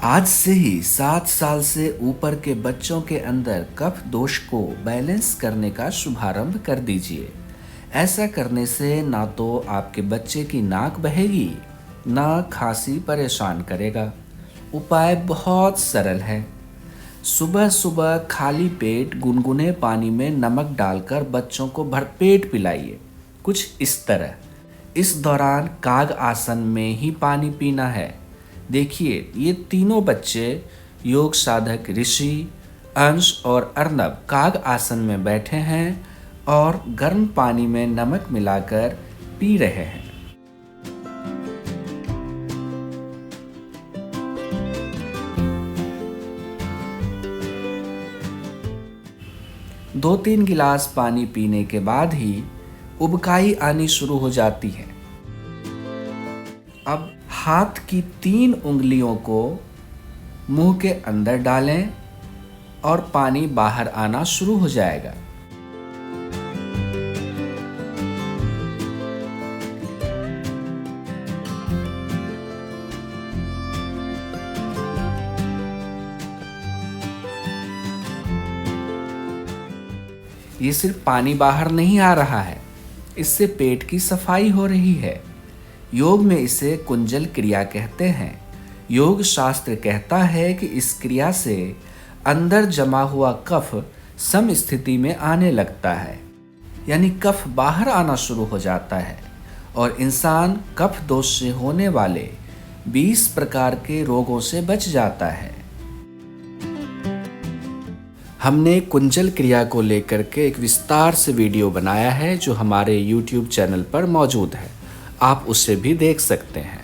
आज से ही 7 साल से ऊपर के बच्चों के अंदर कफ दोष को बैलेंस करने का शुभारंभ कर दीजिए। ऐसा करने से ना तो आपके बच्चे की नाक बहेगी, ना खांसी परेशान करेगा। उपाय बहुत सरल है। सुबह सुबह खाली पेट गुनगुने पानी में नमक डालकर बच्चों को भरपेट पिलाइए, कुछ इस तरह। इस दौरान काग आसन में ही पानी पीना है। देखिए, ये तीनों बच्चे योग साधक ऋषि, अंश और अर्नब काग आसन में बैठे हैं और गर्म पानी में नमक मिलाकर पी रहे हैं। दो तीन गिलास पानी पीने के बाद ही उबकाई आनी शुरू हो जाती है। अब हाथ की 3 उंगलियों को मुंह के अंदर डालें और पानी बाहर आना शुरू हो जाएगा। ये सिर्फ पानी बाहर नहीं आ रहा है, इससे पेट की सफाई हो रही है। योग में इसे कुंजल क्रिया कहते हैं। योग शास्त्र कहता है कि इस क्रिया से अंदर जमा हुआ कफ सम स्थिति में आने लगता है, यानी कफ बाहर आना शुरू हो जाता है और इंसान कफ दोष से होने वाले 20 प्रकार के रोगों से बच जाता है। हमने कुंजल क्रिया को लेकर के एक विस्तार से वीडियो बनाया है जो हमारे YouTube चैनल पर मौजूद है। आप उसे भी देख सकते हैं।